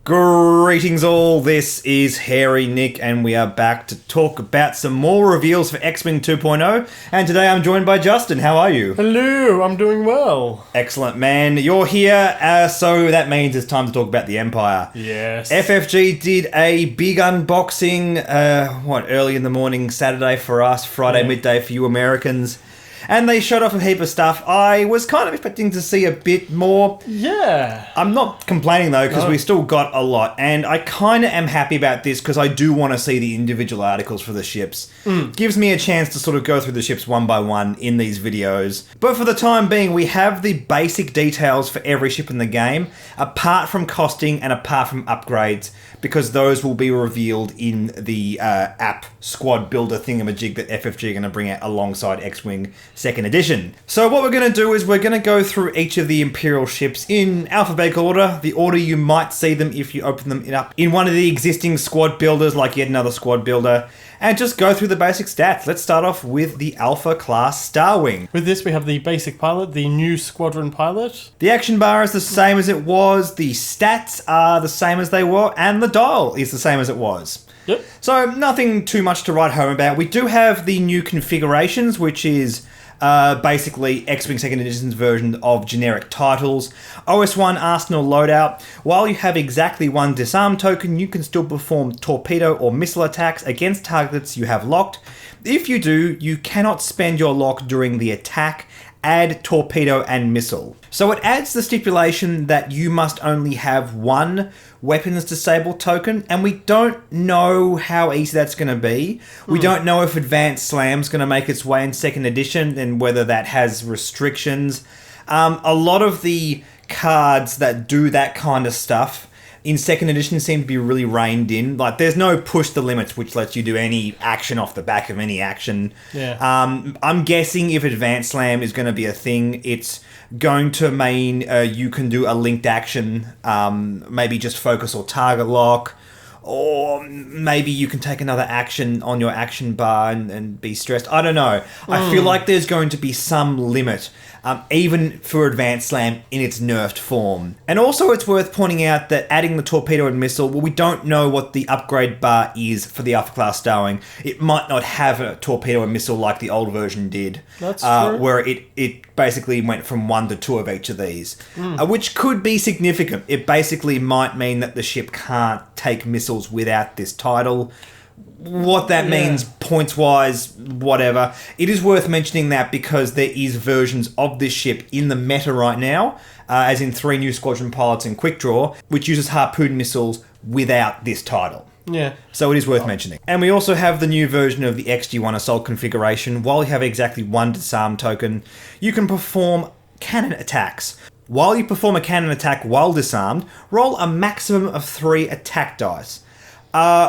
Greetings all, this is Hairy Nick and we are back to talk about some more reveals for X-Wing 2.0, and today I'm joined by Justin. How are you? Hello, I'm doing well. Excellent, man. You're here, so that means it's time to talk about the Empire. Yes. FFG did a big unboxing, early in the morning, Saturday for us, Friday midday for you Americans. And they showed off a heap of stuff. I was kind of expecting to see a bit more. Yeah. I'm not complaining though, because we still got a lot. And I kind of am happy about this because I do want to see the individual articles for the ships. Gives me a chance to sort of go through the ships one by one in these videos. But for the time being, we have the basic details for every ship in the game, apart from costing and apart from upgrades, because those will be revealed in the app squad builder thingamajig that FFG are going to bring out alongside X-Wing 2nd edition. So what we're going to do is we're going to go through each of the Imperial ships in alphabetical order, the order you might see them if you open them up in one of the existing squad builders, like yet another squad builder, and just go through the basic stats. Let's start off with the Alpha Class Starwing. With this, we have the basic pilot, the new squadron pilot. The action bar is the same as it was, the stats are the same as they were, and the dial is the same as it was. Yep. So nothing too much to write home about. We do have the new configurations, which is basically X-Wing 2nd Edition's version of generic titles. OS1 Arsenal loadout. While you have exactly one disarm token, you can still perform torpedo or missile attacks against targets you have locked. If you do, you cannot spend your lock during the attack. Add torpedo and missile. So it adds the stipulation that you must only have one weapons disable token, and we don't know how easy that's going to be. We don't know if Advanced Slam's going to make its way in 2nd edition and whether that has restrictions. A lot of the cards that do that kind of stuff in 2nd edition seem to be really reined in. Like, there's no push the limits, which lets you do any action off the back of any action. Yeah. I'm guessing if Advanced Slam is going to be a thing, it's going to mean you can do a linked action, maybe just focus or target lock, or maybe you can take another action on your action bar and be stressed. I don't know. I feel like there's going to be some limit, even for Advanced Slam in its nerfed form. And also it's worth pointing out that adding the torpedo and missile, well, we don't know what the upgrade bar is for the Alpha Class Starwing. It might not have a torpedo and missile like the old version did. That's true. Where it basically went from 1 to 2 of each of these, which could be significant. It basically might mean that the ship can't take missiles without this title. What that means points-wise, whatever. It is worth mentioning that because there is versions of this ship in the meta right now, as in 3 new squadron pilots in Quick Draw, which uses harpoon missiles without this title. Yeah. So it is worth mentioning. And we also have the new version of the XG1 Assault configuration. While you have exactly one disarm token, you can perform cannon attacks. While you perform a cannon attack while disarmed, roll a maximum of 3 attack dice.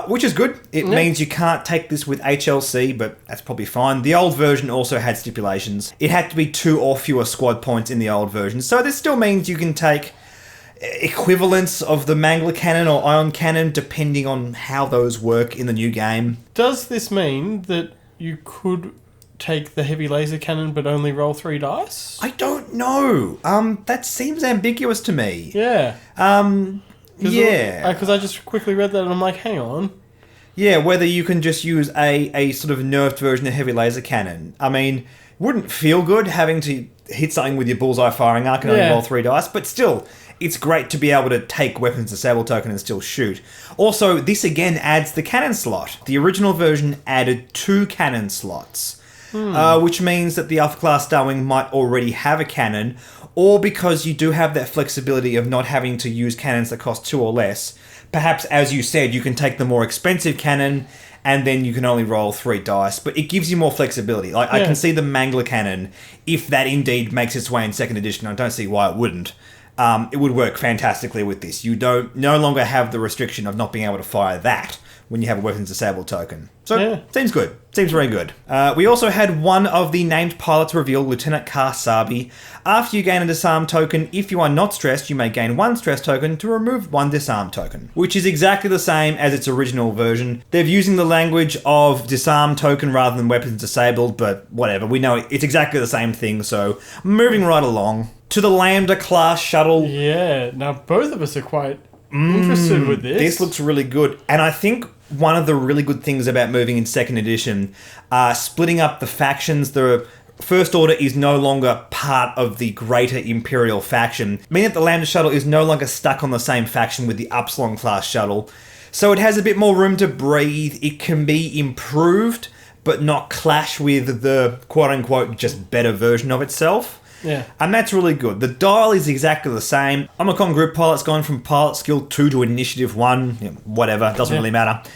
Which is good. It means you can't take this with HLC, but that's probably fine. The old version also had stipulations. It had to be 2 or fewer squad points in the old version. So this still means you can take equivalents of the Mangler cannon or ion cannon, depending on how those work in the new game. Does this mean that you could take the heavy laser cannon but only roll 3 dice? I don't know. That seems ambiguous to me. Yeah. Yeah. Because I just quickly read that and I'm like, hang on. Yeah, whether you can just use a sort of nerfed version of heavy laser cannon. I mean, wouldn't feel good having to hit something with your bullseye firing arc and only roll 3 dice, but still, it's great to be able to take weapons disable token and still shoot. Also, this again adds the cannon slot. The original version added 2 cannon slots, which means that the Alpha Class Starwing might already have a cannon, or because you do have that flexibility of not having to use cannons that cost 2 or less, perhaps, as you said, you can take the more expensive cannon and then you can only roll 3 dice, but it gives you more flexibility. Like, I can see the Mangler cannon, if that indeed makes its way in 2nd edition, I don't see why it wouldn't. It would work fantastically with this. You no longer have the restriction of not being able to fire that when you have a weapons disabled token. So, seems good. Seems very good. We also had one of the named pilots reveal, Lieutenant Kar Sabi. After you gain a disarm token, if you are not stressed, you may gain 1 stress token to remove 1 disarm token, which is exactly the same as its original version. They're using the language of disarm token rather than weapons disabled, but whatever. We know it's exactly the same thing, so moving right along to the Lambda class shuttle. Yeah, now both of us are quite interested with this. This looks really good. And I think one of the really good things about moving in 2nd edition, splitting up the factions, the First Order is no longer part of the greater Imperial faction, meaning that the Lambda shuttle is no longer stuck on the same faction with the Upsilon class shuttle. So it has a bit more room to breathe. It can be improved, but not clash with the quote-unquote just better version of itself. Yeah. And that's really good. The dial is exactly the same. Omicron Group Pilot's gone from Pilot Skill 2 to Initiative 1. Whatever, doesn't really matter.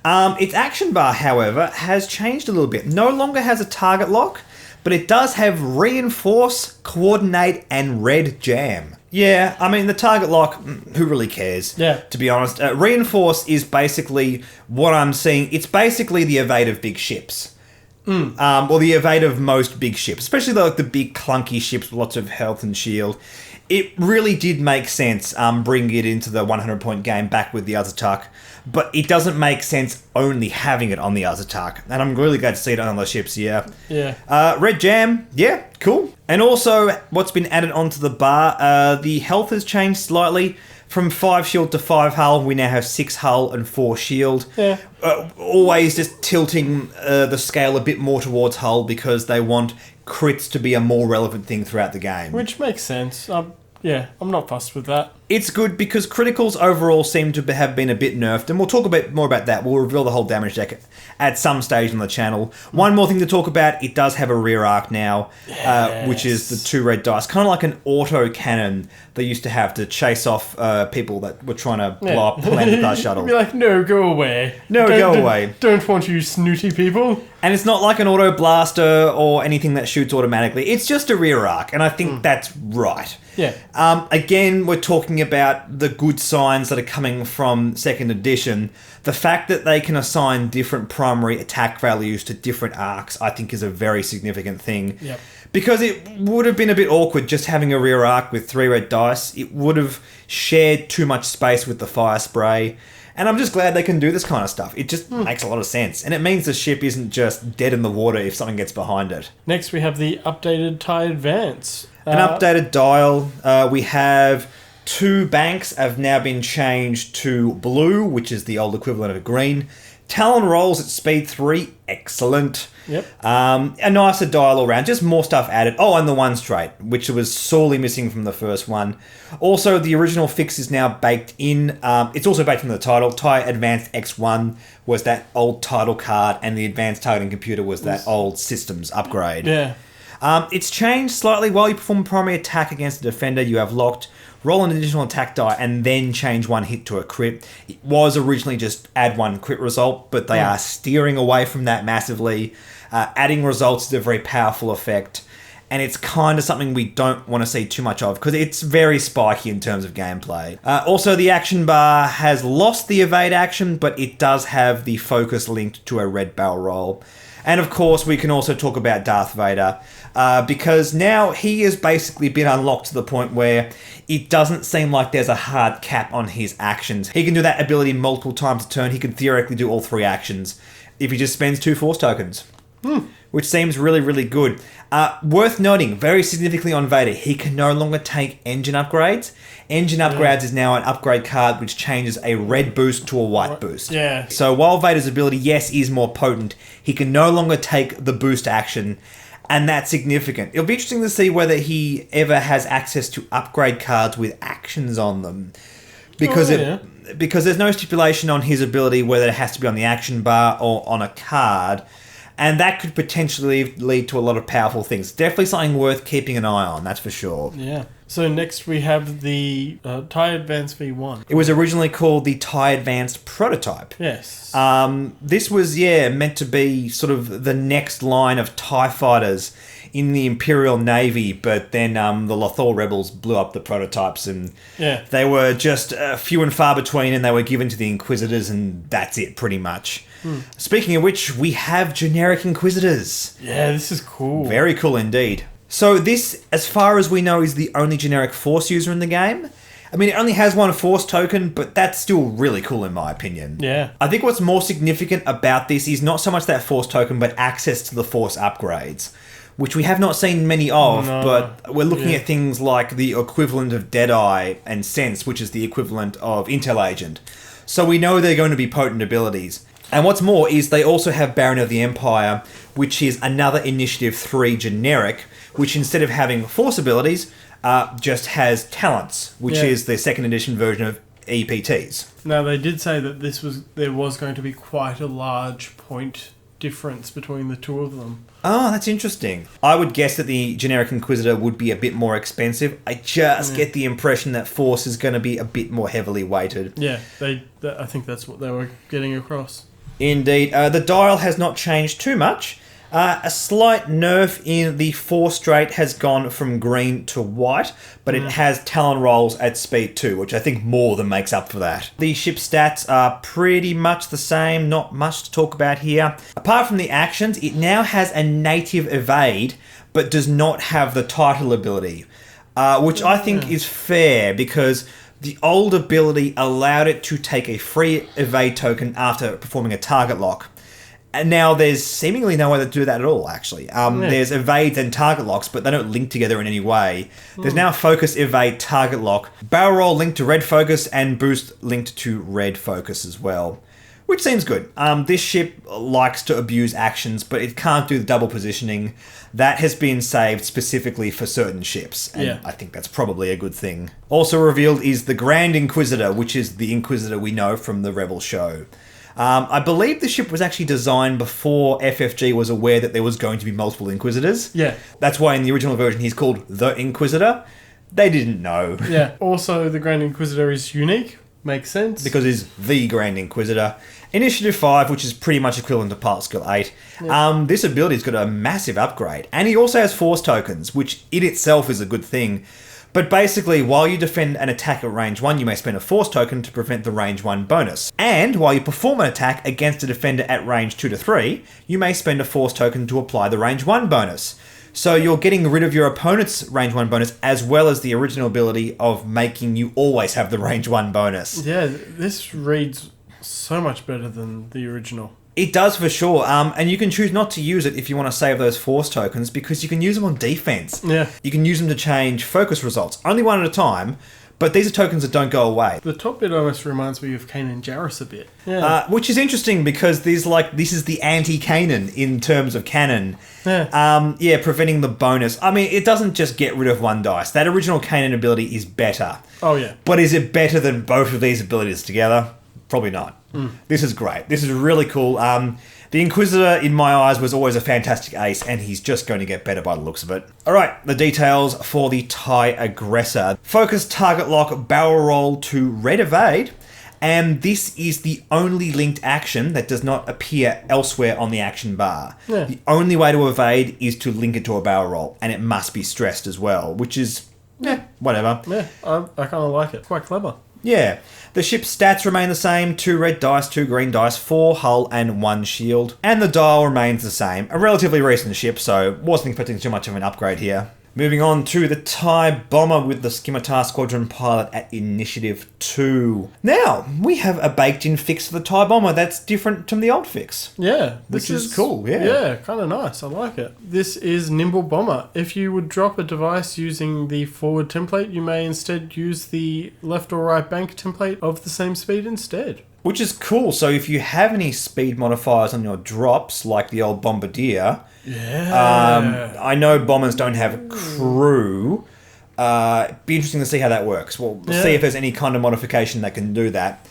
Its action bar, however, has changed a little bit. No longer has a target lock, but it does have Reinforce, Coordinate, and Red Jam. Yeah, I mean, the target lock, who really cares? Yeah. To be honest. Reinforce is basically what I'm seeing. It's basically the evade of big ships. Or the evade of most big ships, especially the big clunky ships with lots of health and shield. It really did make sense bringing it into the 100-point game back with the Azatak, but it doesn't make sense only having it on the Azatak, and I'm really glad to see it on other ships, yeah. Red Jam, yeah, cool. And also, what's been added onto the bar, the health has changed slightly. From 5 shield to 5 hull, we now have 6 hull and 4 shield. Yeah. Always just tilting the scale a bit more towards hull because they want crits to be a more relevant thing throughout the game. Which makes sense. Yeah, I'm not fussed with that. It's good because criticals overall seem to have been a bit nerfed, and we'll talk a bit more about that. We'll reveal the whole damage deck at some stage on the channel. One more thing to talk about, it does have a rear arc now, which is the 2 red dice. Kind of like an auto cannon they used to have to chase off people that were trying to blow up planet shuttles. You'd be like, no, go away. No, go away. Don't want you snooty people. And it's not like an auto blaster or anything that shoots automatically. It's just a rear arc, and I think that's right. Yeah. Again, we're talking about the good signs that are coming from 2nd edition. The fact that they can assign different primary attack values to different arcs, I think, is a very significant thing. Yep. Because it would have been a bit awkward just having a rear arc with 3 red dice. It would have shared too much space with the fire spray. And I'm just glad they can do this kind of stuff. It just makes a lot of sense. And it means the ship isn't just dead in the water if something gets behind it. Next, we have the updated TIE Advance. An updated dial. We have 2 banks have now been changed to blue, which is the old equivalent of green. Talon rolls at speed 3. Excellent. Yep. A nicer dial all around. Just more stuff added. Oh, and the 1 straight, which was sorely missing from the first one. Also, the original fix is now baked in. It's also baked in the title. TIE Advanced X1 was that old title card, and the Advanced Targeting Computer was that old systems upgrade. Yeah. It's changed slightly. While you perform a primary attack against a defender, you have locked, roll an additional attack die, and then change 1 hit to a crit. It was originally just add 1 crit result, but they are steering away from that massively. Adding results is a very powerful effect, and it's kind of something we don't want to see too much of because it's very spiky in terms of gameplay. Also, the action bar has lost the evade action, but it does have the focus linked to a red barrel roll. And of course, we can also talk about Darth Vader, because now he has basically been unlocked to the point where it doesn't seem like there's a hard cap on his actions. He can do that ability multiple times a turn. He can theoretically do all 3 actions if he just spends 2 force tokens, which seems really, really good. Worth noting, very significantly on Vader, he can no longer take engine upgrades. Engine upgrades is now an upgrade card which changes a red boost to a white boost. Yeah. So while Vader's ability, yes, is more potent, he can no longer take the boost action, and that's significant. It'll be interesting to see whether he ever has access to upgrade cards with actions on them. Because because there's no stipulation on his ability whether it has to be on the action bar or on a card. And that could potentially lead to a lot of powerful things. Definitely something worth keeping an eye on, that's for sure. Yeah. So next we have the TIE Advance V1. It was originally called the TIE Advanced Prototype. Yes. This was, meant to be sort of the next line of TIE fighters in the Imperial Navy, but then the Lothal rebels blew up the prototypes, and they were just few and far between, and they were given to the Inquisitors, and that's it, pretty much. Speaking of which, we have generic Inquisitors. Yeah, this is cool. Very cool indeed. So this, as far as we know, is the only generic Force user in the game. I mean, it only has 1 Force token, but that's still really cool in my opinion. Yeah. I think what's more significant about this is not so much that Force token, but access to the Force upgrades. which we have not seen many of, No. but we're looking Yeah. at things like the equivalent of Deadeye and Sense, which is the equivalent of Intel Agent. So we know they're going to be potent abilities. And what's more is they also have Baron of the Empire, which is another Initiative 3 generic, which instead of having force abilities, just has talents, which Yeah. is the second edition version of EPTs. Now, they did say that there was going to be quite a large point difference between the two of them. Oh, that's interesting. I would guess that the generic Inquisitor would be a bit more expensive. I just get the impression that Force is going to be a bit more heavily weighted. Yeah, I think that's what they were getting across. Indeed. The dial has not changed too much. A slight nerf in the force rate has gone from green to white, but it has Talon rolls at speed 2, which I think more than makes up for that. The ship stats are pretty much the same, not much to talk about here. Apart from the actions, it now has a native evade, but does not have the title ability, which I think is fair because the old ability allowed it to take a free evade token after performing a target lock. And now there's seemingly no way to do that at all, actually. There's evades and target locks, but they don't link together in any way. There's now focus, evade, target lock, barrel roll linked to red focus, and boost linked to red focus as well. Which seems good. This ship likes to abuse actions, but it can't do the double positioning. That has been saved specifically for certain ships, and I think that's probably a good thing. Also revealed is the Grand Inquisitor, which is the Inquisitor we know from the Rebel show. I believe the ship was actually designed before FFG was aware that there was going to be multiple Inquisitors. Yeah. That's why in the original version he's called the Inquisitor. They didn't know. Yeah. Also, the Grand Inquisitor is unique. Makes sense. Because he's the Grand Inquisitor. Initiative 5, which is pretty much equivalent to Part Skill 8. Yeah. This ability's got a massive upgrade. And he also has Force tokens, which in itself is a good thing. But basically, while you defend an attack at range 1, you may spend a Force token to prevent the range 1 bonus. And while you perform an attack against a defender at range 2 to 3, you may spend a Force token to apply the range 1 bonus. So you're getting rid of your opponent's range 1 bonus as well as the original ability of making you always have the range 1 bonus. Yeah, this reads so much better than the original. It does for sure, and you can choose not to use it if you want to save those Force tokens because you can use them on defense. Yeah. You can use them to change focus results, only one at a time, but these are tokens that don't go away. The top bit almost reminds me of Kanan Jarrus a bit. Yeah. Which is interesting because this is the anti-Kanan in terms of canon. Yeah. Preventing the bonus. I mean, it doesn't just get rid of one dice. That original Kanan ability is better. Oh, yeah. But is it better than both of these abilities together? Probably not. This is great. This is really cool. The Inquisitor, in my eyes, was always a fantastic ace, and he's just going to get better by the looks of it. Alright, the details for the TIE Aggressor. Focus, target lock, barrel roll to red evade, and this is the only linked action that does not appear elsewhere on the action bar. Yeah. The only way to evade is to link it to a barrel roll, and it must be stressed as well, which is, whatever. Yeah, I kind of like it. Quite clever. Yeah. The ship's stats remain the same, 2 red dice, 2 green dice, 4 hull and 1 shield. And the dial remains the same. A relatively recent ship, so wasn't expecting too much of an upgrade here. Moving on to the TIE Bomber with the Scimitar Squadron pilot at Initiative 2. Now, we have a baked-in fix for the TIE Bomber that's different from the old fix. Yeah. Which is cool, yeah. Yeah, kind of nice. I like it. This is Nimble Bomber. If you would drop a device using the forward template, you may instead use the left or right bank template of the same speed instead. Which is cool, so if you have any speed modifiers on your drops, like the old Bombardier... Yeah. I know bombers don't have crew. Be interesting to see how that works. We'll see if there's any kind of modification that can do that.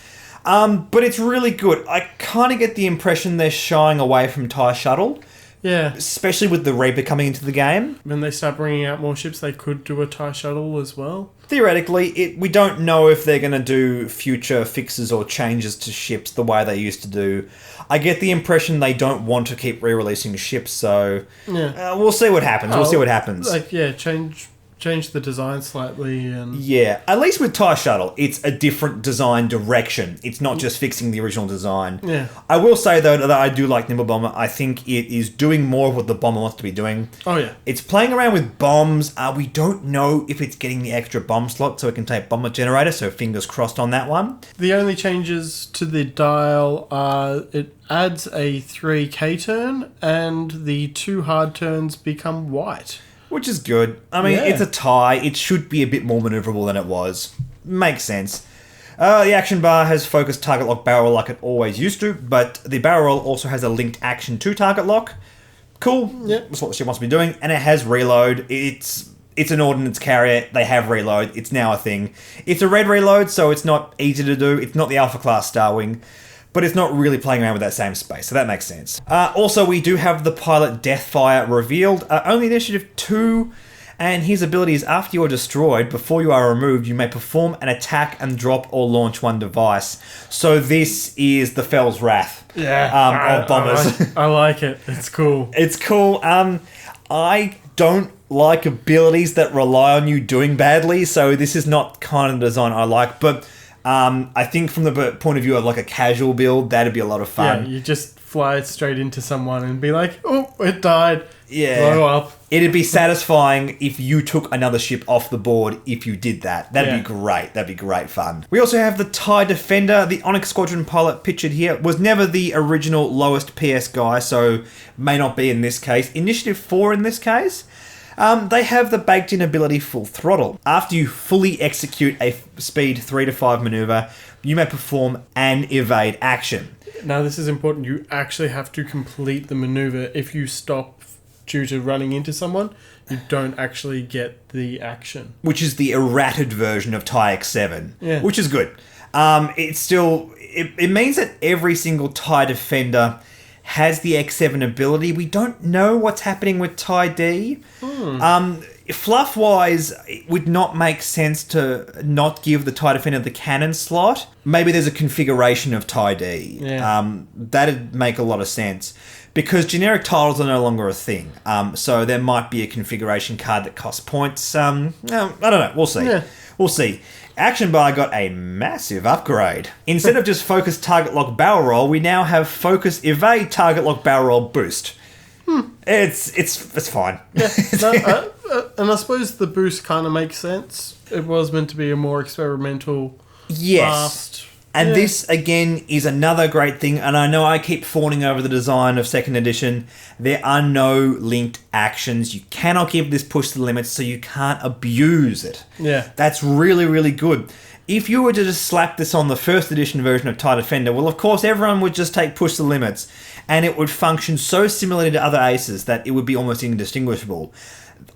But it's really good. I kind of get the impression they're shying away from TIE Shuttle. Yeah. Especially with the Reaper coming into the game. When they start bringing out more ships, they could do a TIE Shuttle as well. Theoretically, we don't know if they're going to do future fixes or changes to ships the way they used to do. I get the impression they don't want to keep re-releasing ships, so we'll see what happens. We'll see what happens. Change changed the design slightly, and Yeah, at least with TIE Shuttle, it's a different design direction. It's not just fixing the original design. Yeah. I will say, though, that I do like Nimble Bomber. I think it is doing more of what the bomber wants to be doing. Oh, yeah. It's playing around with bombs. We don't know if it's getting the extra bomb slot so it can take bomber generator, so fingers crossed on that one. The only changes to the dial are it adds a 3K turn, and the 2 hard turns become white. Which is good. I mean, Yeah. it's a TIE. It should be a bit more maneuverable than it was. Makes sense. The action bar has focused target lock barrel roll like it always used to, but the barrel roll also has a linked action to target lock. Cool. Yeah. That's what the ship wants to be doing. And it has reload. It's an ordnance carrier. They have reload. It's now a thing. It's a red reload, so it's not easy to do. It's not the Alpha Class Star Wing, but it's not really playing around with that same space, so that makes sense. Also, we do have the pilot Deathfire revealed. Only Initiative 2, and his ability is after you are destroyed, before you are removed, you may perform an attack and drop or launch one device. So this is the Fell's Wrath of bombers. I like it. It's cool. It's cool. I don't like abilities that rely on you doing badly, so this is not kind of the design I like, but I think from the point of view of like a casual build, that'd be a lot of fun. Yeah, you just fly straight into someone and be like, oh, it died. Yeah. Blow up. It'd be satisfying if you took another ship off the board if you did that. That'd be great. That'd be great fun. We also have the TIE Defender. The Onyx Squadron pilot pictured here was never the original lowest PS guy, so may not be in this case. Initiative 4 in this case. They have the baked-in ability Full Throttle. After you fully execute a speed 3 to 5 maneuver, you may perform an evade action. Now, this is important. You actually have to complete the maneuver. If you stop due to running into someone, you don't actually get the action. Which is the errated version of TIE X7, Yeah. which is good. It means that every single TIE Defender has the X7 ability. We don't know what's happening with TIE D. Fluff-wise, it would not make sense to not give the TIE Defender the cannon slot. Maybe there's a configuration of TIE D. Yeah. That'd make a lot of sense. Because generic titles are no longer a thing. So there might be a configuration card that costs points. I don't know. We'll see. Yeah. We'll see. Action bar got a massive upgrade. Instead of just focus target lock barrel roll, we now have focus evade target lock barrel roll boost. It's fine. Yeah. And I suppose the boost kind of makes sense. It was meant to be a more experimental, fast. And this, again, is another great thing. And I know I keep fawning over the design of 2nd edition. There are no linked actions. You cannot give this push to the limits, so you can't abuse it. Yeah. That's really, really good. If you were to just slap this on the 1st edition version of TIE Defender, well, of course, everyone would just take push to the limits. And it would function so similarly to other aces that it would be almost indistinguishable.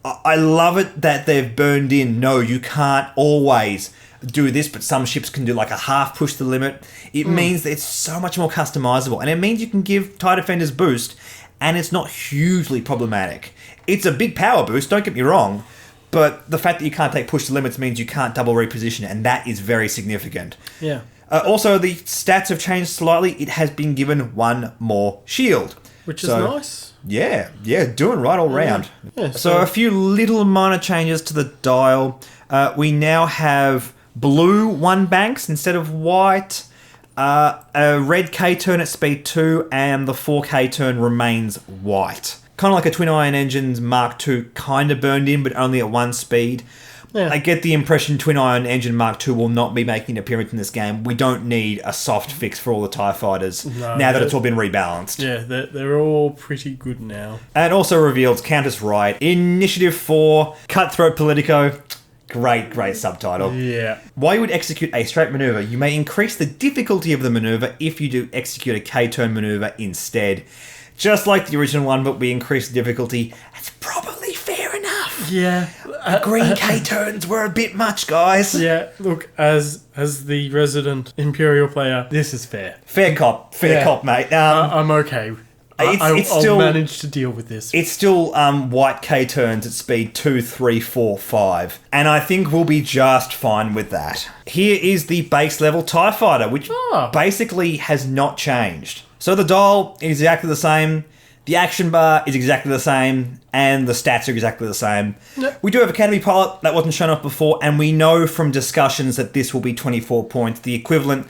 I love it that they've burned in, no, you can't always do this, but some ships can do like a half push to the limit. It means that it's so much more customizable, and it means you can give TIE Defenders boost, and it's not hugely problematic. It's a big power boost, don't get me wrong, but the fact that you can't take push to limits means you can't double reposition, and that is very significant. Yeah. Also, the stats have changed slightly. It has been given one more shield. Which is nice. Yeah, doing right all round. Yeah, so a few little minor changes to the dial. We now have blue 1 banks instead of white. A red K turn at speed 2, and the 4K turn remains white. Kind of like a twin ion engines Mark II kind of burned in, but only at 1 speed. Yeah. I get the impression Twin Ion Engine Mark II will not be making an appearance in this game. We don't need a soft fix for all the TIE fighters now that it's all been rebalanced. Yeah, they're all pretty good now. And also reveals Countess Wright. Initiative 4, Cutthroat Politico. Great subtitle. Yeah. While you would execute a straight maneuver, you may increase the difficulty of the maneuver if you do execute a K-turn maneuver instead. Just like the original one, but we increase the difficulty. That's probably fair enough. Yeah. The green K-turns were a bit much, guys. Yeah, look, as the resident Imperial player, this is fair. Fair cop, mate. I'm okay. I'll manage to deal with this. It's still white K-turns at speed 2, 3, 4, 5. And I think we'll be just fine with that. Here is the base level TIE Fighter, which basically has not changed. So the dial is exactly the same. The action bar is exactly the same, and the stats are exactly the same. Yep. We do have Academy Pilot, that wasn't shown off before, and we know from discussions that this will be 24 points, the equivalent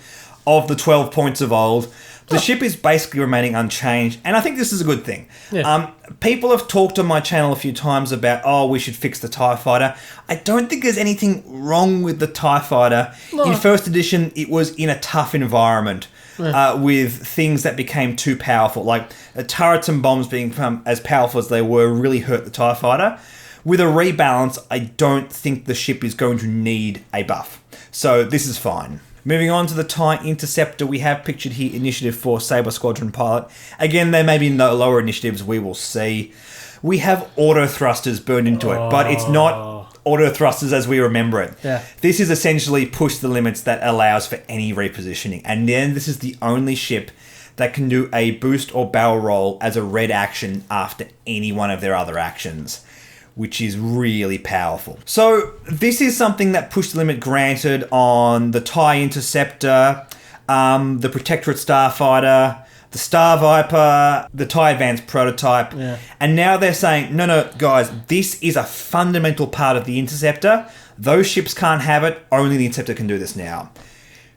of the 12 points of old. The ship is basically remaining unchanged, and I think this is a good thing. Yeah. People have talked on my channel a few times about, we should fix the TIE Fighter. I don't think there's anything wrong with the TIE Fighter. No. In first edition, it was in a tough environment. With things that became too powerful, like turrets and bombs being as powerful as they were really hurt the TIE Fighter. With a rebalance, I don't think the ship is going to need a buff. So this is fine. Moving on to the TIE Interceptor, we have pictured here Initiative 4 Sabre Squadron Pilot. Again, there may be no lower initiatives, we will see. We have auto thrusters burned into it, but it's not auto thrusters as we remember it. Yeah. This is essentially push the limits that allows for any repositioning. And then this is the only ship that can do a boost or barrel roll as a red action after any one of their other actions, which is really powerful. So this is something that push the limit granted on the TIE Interceptor, the Protectorate Starfighter, the Star Viper, the TIE Advanced Prototype, and now they're saying, no, guys, this is a fundamental part of the Interceptor. Those ships can't have it. Only the Interceptor can do this now.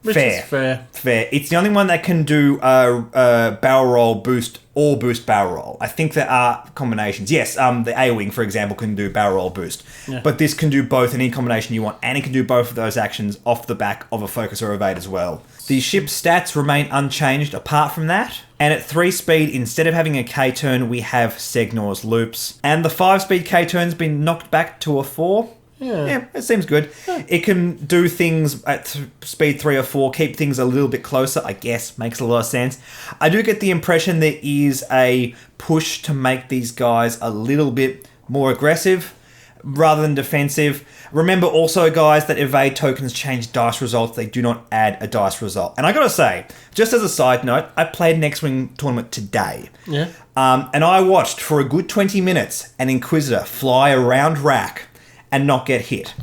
Which is fair. It's the only one that can do a barrel roll boost or boost barrel roll. I think there are combinations. Yes, the A-Wing, for example, can do barrel roll boost. Yeah. But this can do both in any combination you want, and it can do both of those actions off the back of a focus or evade as well. The ship's stats remain unchanged apart from that. And at 3 speed, instead of having a K-turn, we have Segnor's loops. And the 5 speed K-turn's been knocked back to a 4. Yeah, it seems good. Yeah. It can do things at speed 3 or 4, keep things a little bit closer, I guess. Makes a lot of sense. I do get the impression there is a push to make these guys a little bit more aggressive rather than defensive. Remember also, guys, that evade tokens change dice results. They do not add a dice result. And I gotta say, just as a side note, I played an X-Wing tournament today. Yeah. And I watched for a good 20 minutes an Inquisitor fly around Rack and not get hit.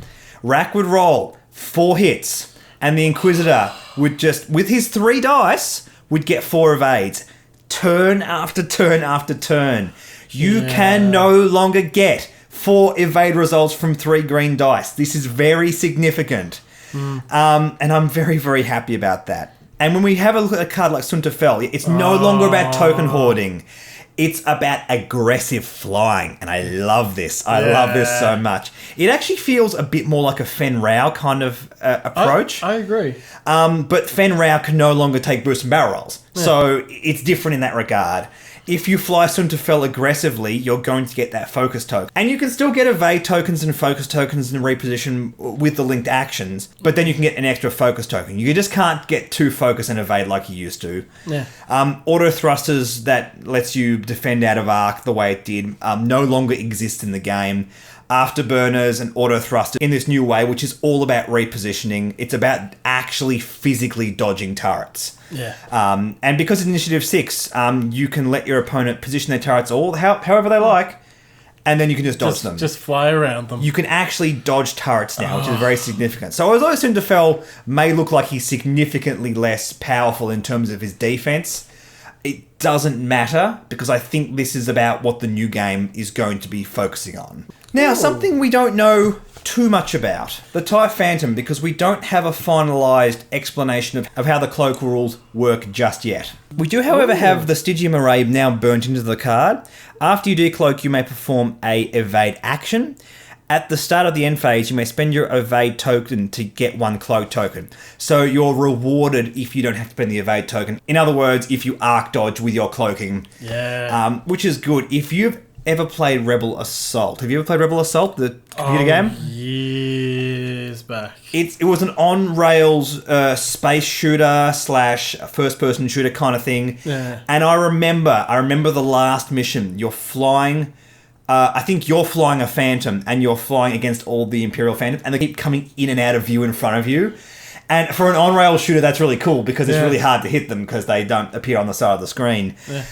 Rack would roll 4 hits, and the Inquisitor would just, with his 3 dice, would get 4 evades. Turn after turn after turn. You can no longer get 4 evade results from 3 green dice. This is very significant. And I'm very, very happy about that. And when we have a look at a card like Sunterfell, it's no longer about token hoarding. It's about aggressive flying, and I love this. I love this so much. It actually feels a bit more like a Fen Rao kind of approach. I agree. But Fen Rao can no longer take boost and barrel rolls. Yeah. So it's different in that regard. If you fly Sunterfell aggressively, you're going to get that focus token. And you can still get evade tokens and focus tokens and reposition with the linked actions, but then you can get an extra focus token. You just can't get 2 focus and evade like you used to. Yeah. Auto thrusters that lets you defend out of arc the way it did no longer exist in the game. Afterburners and auto thrusters in this new way, which is all about repositioning. It's about actually physically dodging turrets. Yeah. And because it's Initiative 6, you can let your opponent position their turrets however they like, and then you can just dodge them. Just fly around them. You can actually dodge turrets now, which is very significant. So although Sunterfell may look like he's significantly less powerful in terms of his defense, it doesn't matter, because I think this is about what the new game is going to be focusing on. Now, something we don't know too much about, the TIE Phantom, because we don't have a finalised explanation of how the cloak rules work just yet. We do, however, have the Stygium array now burnt into the card. After you decloak, you may perform a evade action. At the start of the end phase, you may spend your evade token to get 1 cloak token. So you're rewarded if you don't have to spend the evade token. In other words, if you arc dodge with your cloaking. Yeah. Which is good. If you've ever played Rebel Assault, have you ever played Rebel Assault, the computer game? Years back. It was an on-rails space shooter / first-person shooter kind of thing. Yeah. And I remember the last mission. You're flying... I think you're flying a Phantom, and you're flying against all the Imperial Phantoms, and they keep coming in and out of view in front of you. And for an on-rail shooter, that's really cool, because it's really hard to hit them because they don't appear on the side of the screen. Yeah.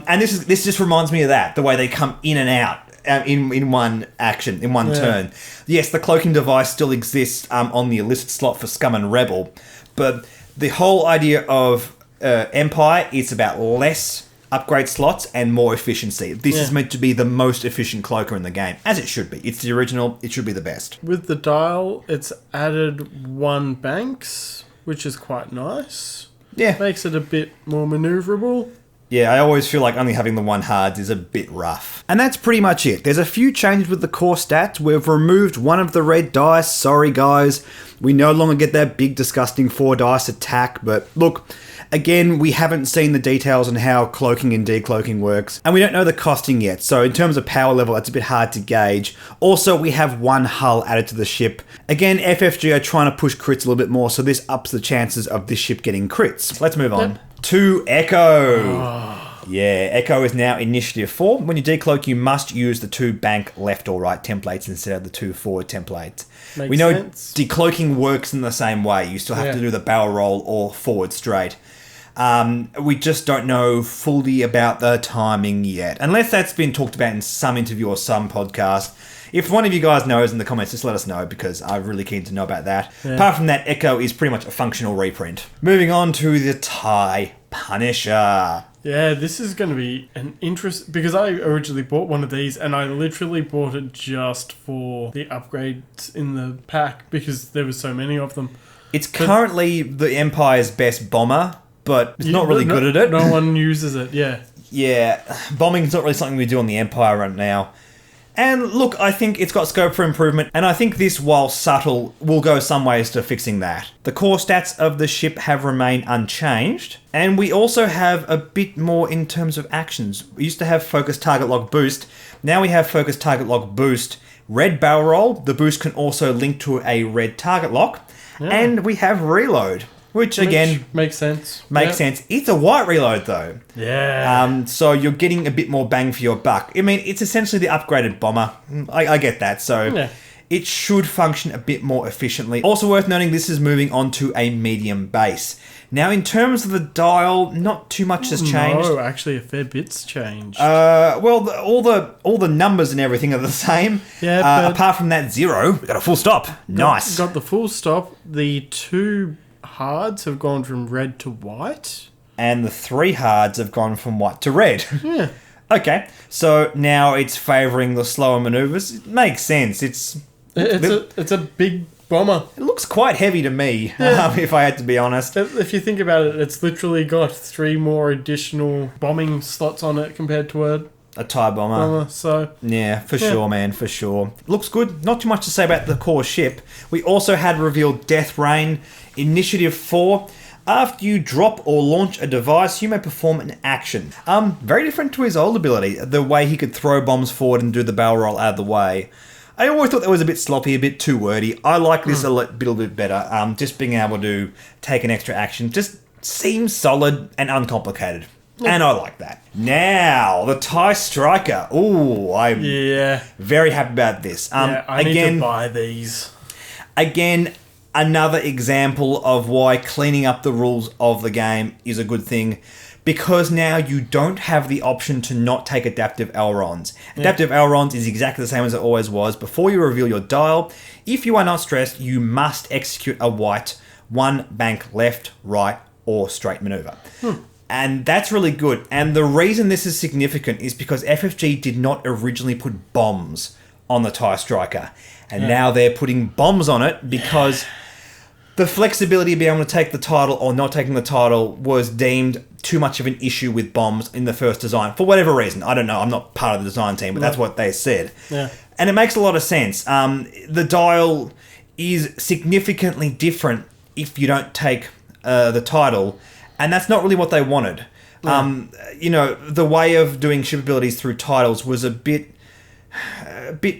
And this just reminds me of that, the way they come in and out in one action, in one turn. Yes, the cloaking device still exists on the illicit slot for Scum and Rebel, but the whole idea of Empire is about less upgrade slots and more efficiency. This is meant to be the most efficient cloaker in the game, as it should be. It's the original, it should be the best. With the dial, it's added 1 banks, which is quite nice. Yeah. Makes it a bit more maneuverable. Yeah, I always feel like only having the 1 hards is a bit rough. And that's pretty much it. There's a few changes with the core stats. We've removed 1 of the red dice. Sorry, guys. We no longer get that big, disgusting 4 dice attack. But look, again, we haven't seen the details on how cloaking and decloaking works. And we don't know the costing yet. So in terms of power level, that's a bit hard to gauge. Also, we have 1 hull added to the ship. Again, FFG are trying to push crits a little bit more. So this ups the chances of this ship getting crits. Let's move on. To Echo. Yeah, Echo is now Initiative 4. When you decloak, you must use the 2 bank left or right templates instead of the 2 forward templates. We know decloaking works in the same way. You still have to do the barrel roll or forward straight. We just don't know fully about the timing yet. Unless that's been talked about in some interview or some podcast. If one of you guys knows in the comments, just let us know, because I'm really keen to know about that. Yeah. Apart from that, Echo is pretty much a functional reprint. Moving on to the TIE Punisher. Yeah, this is going to be an interest, because I originally bought one of these and I literally bought it just for the upgrades in the pack because there were so many of them. It's currently the Empire's best bomber, but it's not really good at it. No one uses it, yeah. Yeah, bombing's not really something we do on the Empire right now. And look, I think it's got scope for improvement, and I think this, while subtle, will go some ways to fixing that. The core stats of the ship have remained unchanged, and we also have a bit more in terms of actions. We used to have focus target lock boost, now we have focus target lock boost, red barrel roll, the boost can also link to a red target lock, and we have reload. Which again makes sense. Makes sense. It's a white reload though. Yeah. So you're getting a bit more bang for your buck. I mean, it's essentially the upgraded bomber. I get that. So it should function a bit more efficiently. Also worth noting, this is moving on to a medium base. Now, in terms of the dial, not too much has changed. No, actually, a fair bit's changed. Well, all the numbers and everything are the same. Yeah. Apart from that 0, we got a full stop. Nice. Got the full stop. The 2 hards have gone from red to white. And the 3 hards have gone from white to red. Yeah. Okay, so now it's favouring the slower manoeuvres. It makes sense. It's a big bomber. It looks quite heavy to me, if I had to be honest. If you think about it, it's literally got 3 more additional bombing slots on it compared to a TIE bomber. So yeah, for sure, man, for sure. Looks good. Not too much to say about the core ship. We also had revealed Death Rain, Initiative 4. After you drop or launch a device, you may perform an action. Very different to his old ability, the way he could throw bombs forward and do the barrel roll out of the way. I always thought that was a bit sloppy, a bit too wordy. I like this a little bit better. Just being able to take an extra action just seems solid and uncomplicated. And I like that. Now, the TIE Striker. Ooh, I'm very happy about this. I need to buy these. Again, another example of why cleaning up the rules of the game is a good thing. Because now you don't have the option to not take adaptive Elronds. Adaptive Elronds is exactly the same as it always was. Before you reveal your dial, if you are not stressed, you must execute a white 1 bank left, right, or straight maneuver. And that's really good. And the reason this is significant is because FFG did not originally put bombs on the TIE Striker. And now they're putting bombs on it because the flexibility of being able to take the title or not taking the title was deemed too much of an issue with bombs in the first design. For whatever reason. I don't know. I'm not part of the design team, but that's what they said. Yeah. And it makes a lot of sense. The dial is significantly different if you don't take the title. And that's not really what they wanted. The way of doing ship abilities through titles was a bit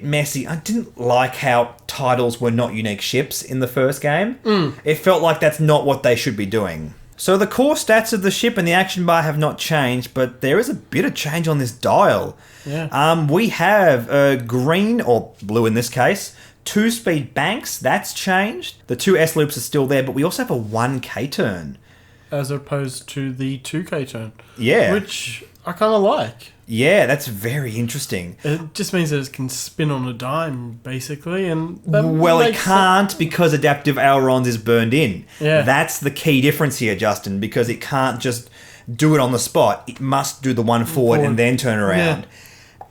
messy. I didn't like how titles were not unique ships in the first game. It felt like that's not what they should be doing. So the core stats of the ship and the action bar have not changed, but there is a bit of change on this dial. Yeah. We have green, or blue in this case, 2-speed banks. That's changed. The 2 S loops are still there, but we also have a 1K turn. As opposed to the 2K turn. Yeah. Which I kind of like. Yeah, that's very interesting. It just means that it can spin on a dime, basically. And it can't because adaptive Elrond is burned in. Yeah. That's the key difference here, Justin, because it can't just do it on the spot. It must do the one forward and then turn around. Yeah.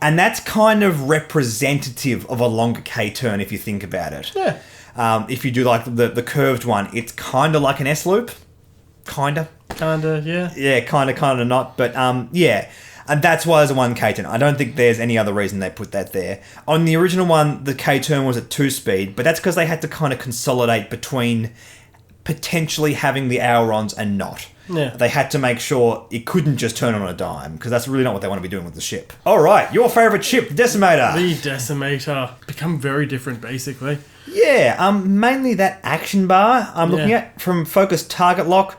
And that's kind of representative of a longer K turn if you think about it. Yeah. If you do like the curved one, it's kind of like an S loop. Kinda, yeah. Yeah, kinda not. But yeah. And that's why there's a 1 K turn. I don't think there's any other reason they put that there. On the original one, the K turn was at 2 speed, but that's because they had to kind of consolidate between potentially having the Elronds and not. Yeah. They had to make sure it couldn't just turn on a dime, because that's really not what they want to be doing with the ship. All right, your favourite ship, the Decimator. The Decimator. Become very different, basically. Yeah, mainly that action bar I'm looking at from focus, target lock,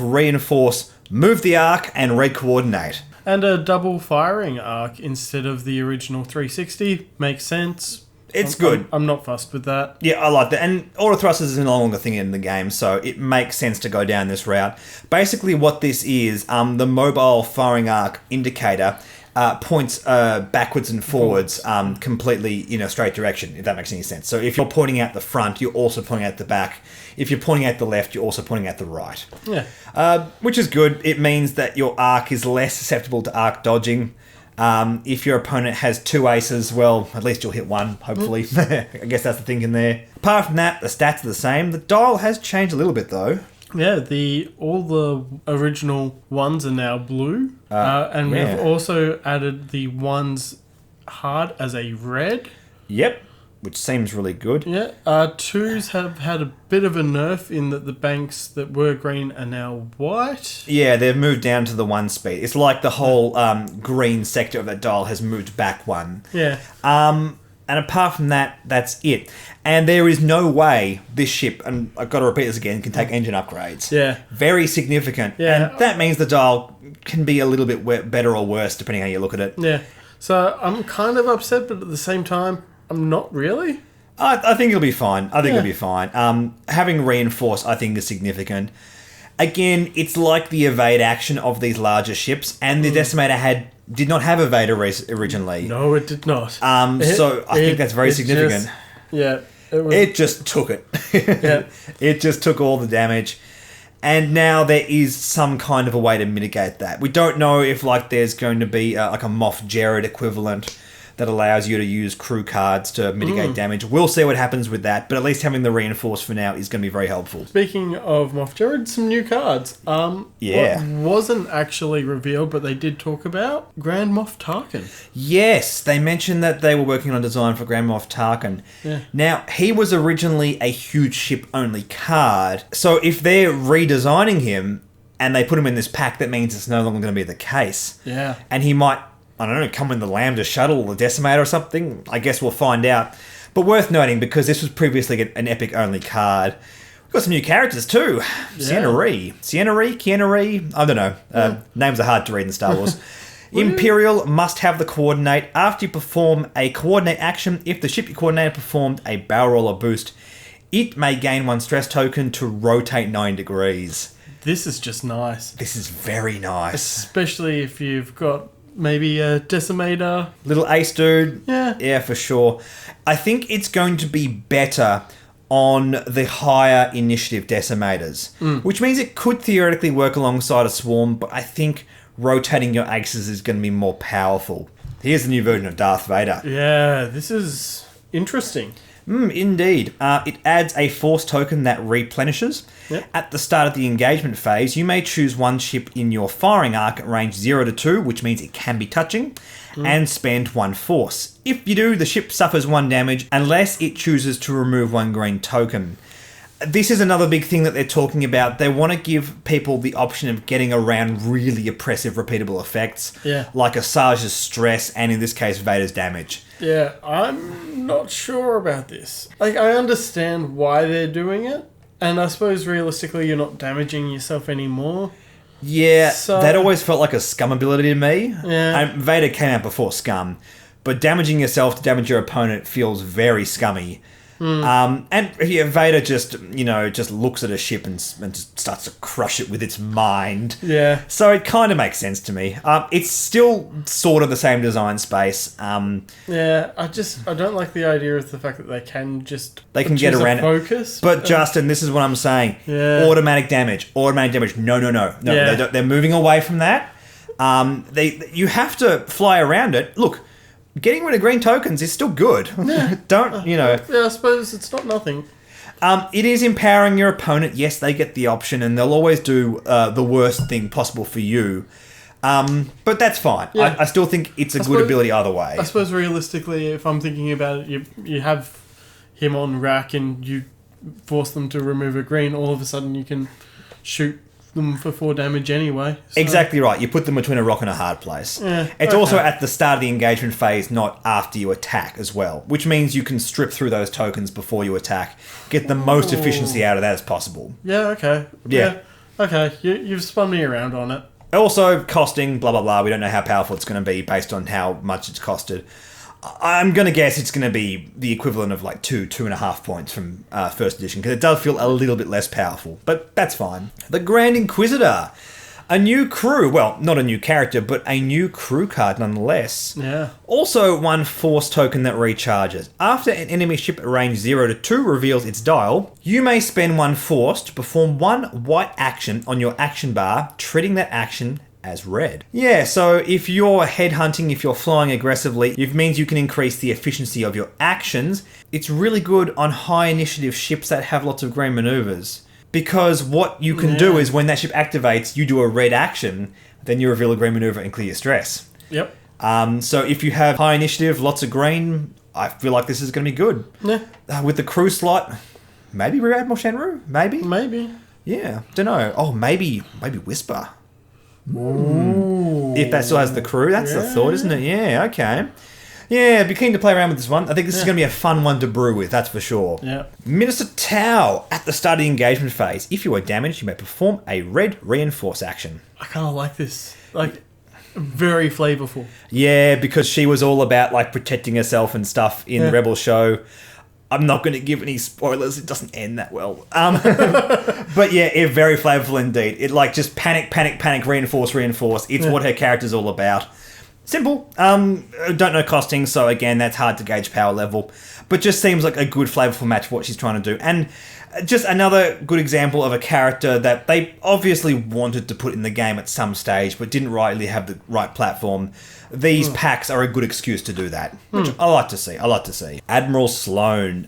reinforce, move the arc, and re-coordinate. And a double firing arc instead of the original 360 makes sense. It's good. I'm not fussed with that. Yeah, I like that. And auto thrusters is no longer a thing in the game, so it makes sense to go down this route. Basically, what this is, the mobile firing arc indicator points backwards and forwards completely in a straight direction, if that makes any sense. So if you're pointing out the front, you're also pointing at the back. If you're pointing at the left, you're also pointing at the right. Yeah. Which is good. It means that your arc is less susceptible to arc dodging. If your opponent has 2 aces, well, at least you'll hit 1, hopefully. I guess that's the thinking there. Apart from that, the stats are the same. The dial has changed a little bit, though. Yeah, all the original ones are now blue. And we've also added the ones hard as a red. Yep, which seems really good. Yeah, 2s have had a bit of a nerf in that the banks that were green are now white. Yeah, they've moved down to the 1 speed. It's like the whole green sector of that dial has moved back 1. Yeah. And apart from that, that's it. And there is no way this ship, and I've got to repeat this again, can take engine upgrades. Yeah. Very significant. Yeah. And that means the dial can be a little bit better or worse, depending on how you look at it. Yeah. So I'm kind of upset, but at the same time, I'm not really. I think it'll be fine. It'll be fine. Having reinforce, I think, is significant. Again, it's like the evade action of these larger ships, and the Decimator did not have evade originally. No, it did not. So I think that's very significant. It just took it. Yeah. It just took all the damage. And now there is some kind of a way to mitigate that. We don't know if there's going to be like a Moff Jared equivalent that allows you to use crew cards to mitigate damage. We'll see what happens with that, but at least having the reinforce for now is going to be very helpful. Speaking of Moff Jared, some new cards. What wasn't actually revealed, but they did talk about Grand Moff Tarkin. Yes, they mentioned that they were working on a design for Grand Moff Tarkin. Yeah. Now, he was originally a huge ship-only card, so if they're redesigning him and they put him in this pack, that means it's no longer going to be the case. Yeah. And he might, I don't know, come in the Lambda shuttle or the Decimator or something. I guess we'll find out. But worth noting, because this was previously an epic-only card. We've got some new characters too. Sienna Ree, I don't know. Names are hard to read in Star Wars. Imperial must have the coordinate. After you perform a coordinate action, if the ship you coordinated performed a barrel roller boost, it may gain 1 stress token to rotate 9 degrees. This is just nice. This is very nice. Especially if you've got maybe a Decimator. Little ace dude. Yeah. Yeah, for sure. I think it's going to be better on the higher initiative Decimators, which means it could theoretically work alongside a Swarm, but I think rotating your aces is going to be more powerful. Here's the new version of Darth Vader. Yeah, this is interesting. Indeed. It adds a force token that replenishes. Yep. At the start of the engagement phase, you may choose 1 ship in your firing arc at range 0 to 2, which means it can be touching, and spend 1 force. If you do, the ship suffers 1 damage unless it chooses to remove 1 green token. This is another big thing that they're talking about. They want to give people the option of getting around really oppressive, repeatable effects, like Asajj's stress, and in this case, Vader's damage. Yeah, I'm not sure about this. I understand why they're doing it, and I suppose realistically you're not damaging yourself anymore. Yeah, that always felt like a Scum ability to me. Yeah. Vader came out before Scum, but damaging yourself to damage your opponent feels very scummy. And Vader just looks at a ship and just starts to crush it with its mind. Yeah. So it kind of makes sense to me. It's still sort of the same design space. Yeah, I don't like the idea of the fact that they can get around focus. But Justin, this is what I'm saying. Yeah. Automatic damage. No. Yeah. They're moving away from that. You have to fly around it. Look, getting rid of green tokens is still good. Yeah. Yeah, I suppose it's not nothing. It is empowering your opponent. Yes, they get the option, and they'll always do the worst thing possible for you. But that's fine. Yeah. I still think it's a good ability either way. I suppose realistically, if I'm thinking about it, you have him on rack and you force them to remove a green, all of a sudden you can shoot them for 4 damage anyway. So. Exactly right. You put them between a rock and a hard place. Yeah, it's also at the start of the engagement phase, not after you attack as well, which means you can strip through those tokens before you attack, get the most efficiency out of that as possible. Yeah, okay. Yeah. Okay, you've spun me around on it. Also, costing, blah, blah, blah. We don't know how powerful it's going to be based on how much it's costed. I'm going to guess it's going to be the equivalent of like 2.5 points from first edition, because it does feel a little bit less powerful, but that's fine. The Grand Inquisitor. A new crew. Well, not a new character, but a new crew card nonetheless. Yeah. Also, 1 force token that recharges. After an enemy ship at range 0 to 2 reveals its dial, you may spend 1 force to perform 1 white action on your action bar, treating that action as red. Yeah, so if you're headhunting, if you're flying aggressively, it means you can increase the efficiency of your actions. It's really good on high initiative ships that have lots of green maneuvers. Because what you can do is when that ship activates, you do a red action, then you reveal a green maneuver and clear your stress. Yep. So if you have high initiative, lots of green, I feel like this is going to be good. Yeah. With the crew slot, maybe Admiral Shenru? Maybe. Yeah, don't know. Oh, maybe Whisper. If that still has the crew, that's the thought, isn't it? Yeah, okay. Yeah, I'd be keen to play around with this one. I think this is going to be a fun one to brew with, that's for sure. Yeah. Minister Tau, at the start of the engagement phase, if you are damaged, you may perform a red reinforce action. I kind of like this. Like, very flavorful. Yeah, because she was all about like protecting herself and stuff in the Rebel show. I'm not going to give any spoilers. It doesn't end that well. But yeah, very flavorful indeed. It like just panic, reinforce. It's what her character's all about. Simple. Don't know costing, so again, that's hard to gauge power level. But just seems like a good flavorful match for what she's trying to do. And just another good example of a character that they obviously wanted to put in the game at some stage, but didn't rightly have the right platform. These packs are a good excuse to do that, which I like to see. Admiral Sloan.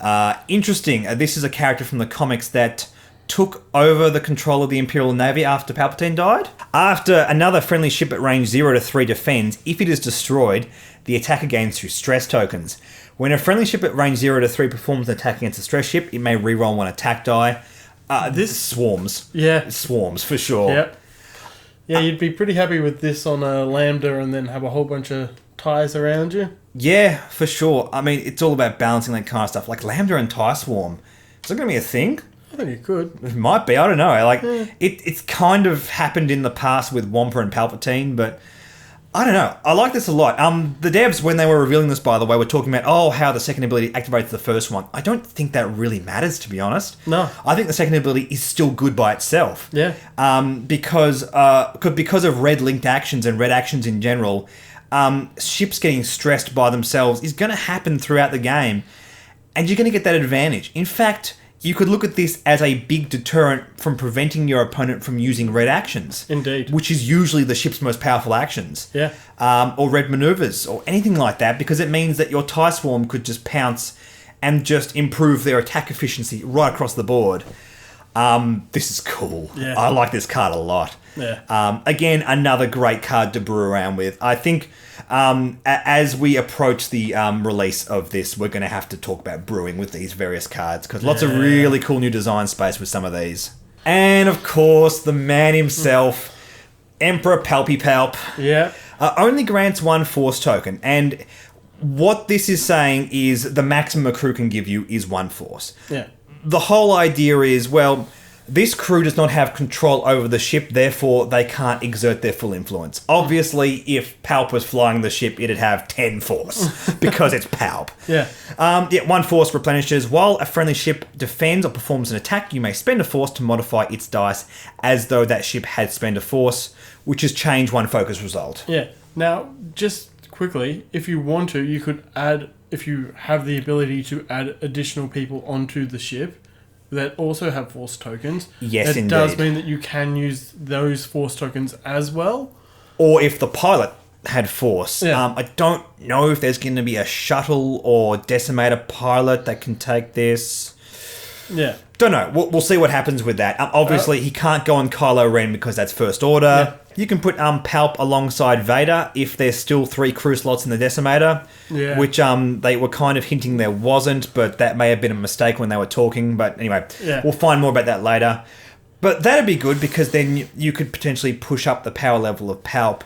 Interesting. This is a character from the comics that took over the control of the Imperial Navy after Palpatine died. After another friendly ship at range 0 to 3 defends, if it is destroyed, the attacker gains 2 stress tokens. When a friendly ship at range 0 to 3 performs an attack against a stress ship, it may reroll 1 attack die. This swarms. Yeah. Swarms, for sure. Yep. Yeah, you'd be pretty happy with this on a Lambda and then have a whole bunch of ties around you. Yeah, for sure. I mean, it's all about balancing that kind of stuff. Like Lambda and tie swarm. Is that going to be a thing? I think it could. It might be. I don't know. Like it's kind of happened in the past with Wampa and Palpatine, but I don't know. I like this a lot. The devs, when they were revealing this, by the way, were talking about how the second ability activates the first one. I don't think that really matters, to be honest. No. I think the second ability is still good by itself. Yeah. Because of red linked actions and red actions in general, ships getting stressed by themselves is going to happen throughout the game, and you're going to get that advantage. In fact, you could look at this as a big deterrent from preventing your opponent from using red actions. Indeed. Which is usually the ship's most powerful actions. Yeah. Or red maneuvers, or anything like that, because it means that your TIE Swarm could just pounce and just improve their attack efficiency right across the board. This is cool. Yeah. I like this card a lot. Yeah. Again, another great card to brew around with. I think as we approach the release of this, we're going to have to talk about brewing with these various cards, because lots of really cool new design space with some of these. And of course, the man himself, Emperor Palpy Palp. Yeah. Only grants 1 force token, and what this is saying is the maximum a crew can give you is 1 force. Yeah. The whole idea is, well, This crew does not have control over the ship, therefore they can't exert their full influence. Obviously, if Palp was flying the ship, it'd have 10 force, because it's Palp. Yeah. 1 force replenishes. While a friendly ship defends or performs an attack, you may spend a force to modify its dice as though that ship had spent a force, which is change 1 focus result. Yeah. Now, just quickly, if you want to, you could add, if you have the ability to add additional people onto the ship that also have force tokens. Yes, it indeed. does mean that you can use those force tokens as well. Or if the pilot had force. Yeah. I don't know if there's going to be a shuttle or decimator pilot that can take this. Yeah. Don't know. We'll see what happens with that. Obviously, he can't go on Kylo Ren because that's First Order. Yeah. You can put Palp alongside Vader if there's still 3 crew slots in the decimator. Yeah. Which they were kind of hinting there wasn't, but that may have been a mistake when they were talking. But anyway, we'll find more about that later. But that'd be good because then you could potentially push up the power level of Palp.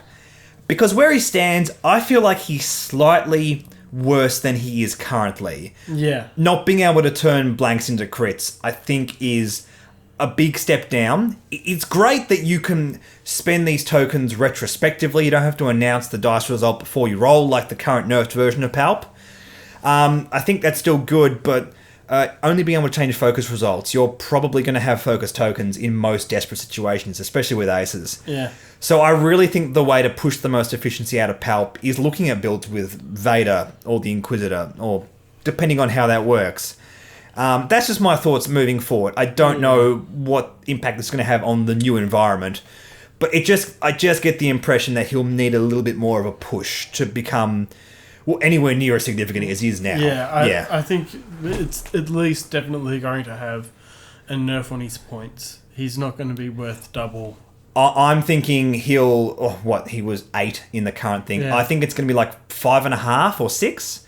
Because where he stands, I feel like he's slightly worse than he is currently. Yeah. Not being able to turn blanks into crits, I think, is a big step down. It's great that you can spend these tokens retrospectively. You don't have to announce the dice result before you roll, like the current nerfed version of Palp. I think that's still good, but only being able to change focus results, you're probably going to have focus tokens in most desperate situations, especially with aces. Yeah. So I really think the way to push the most efficiency out of Palp is looking at builds with Vader or the Inquisitor, or depending on how that works. That's just my thoughts moving forward. I don't know what impact it's going to have on the new environment, but I just get the impression that he'll need a little bit more of a push to become anywhere near as significant as he is now. Yeah, I think it's at least definitely going to have a nerf on his points. He's not going to be worth double. I'm thinking he was 8 in the current thing. Yeah. I think it's going to be like 5.5 or 6.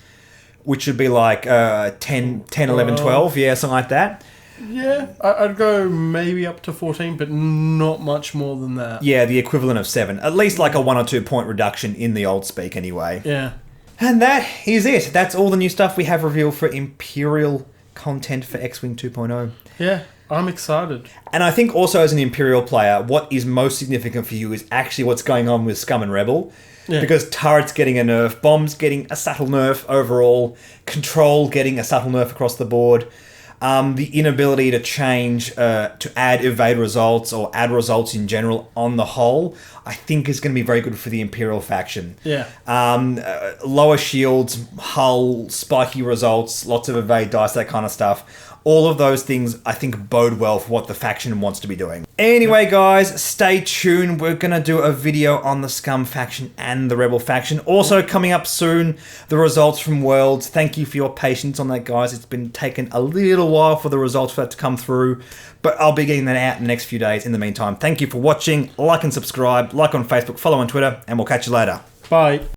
Which would be like 10, 11, 12, something like that. Yeah, I'd go maybe up to 14, but not much more than that. Yeah, the equivalent of 7. At least like a 1 or 2 point reduction in the old speak anyway. Yeah. And that is it. That's all the new stuff we have revealed for Imperial content for X-Wing 2.0. Yeah, I'm excited. And I think also as an Imperial player, what is most significant for you is actually what's going on with Scum and Rebel. Yeah. Because Turret's getting a nerf, Bomb's getting a subtle nerf overall, Control getting a subtle nerf across the board, the inability to change, to add evade results or add results in general on the whole, I think is going to be very good for the Imperial faction. Yeah. Lower shields, hull, spiky results, lots of evade dice, that kind of stuff. All of those things, I think, bode well for what the faction wants to be doing. Anyway, guys, stay tuned. We're going to do a video on the Scum faction and the Rebel faction. Also, coming up soon, the results from Worlds. Thank you for your patience on that, guys. It's been taking a little while for the results for that to come through, but I'll be getting that out in the next few days. In the meantime, thank you for watching. Like and subscribe. Like on Facebook, follow on Twitter, and we'll catch you later. Bye.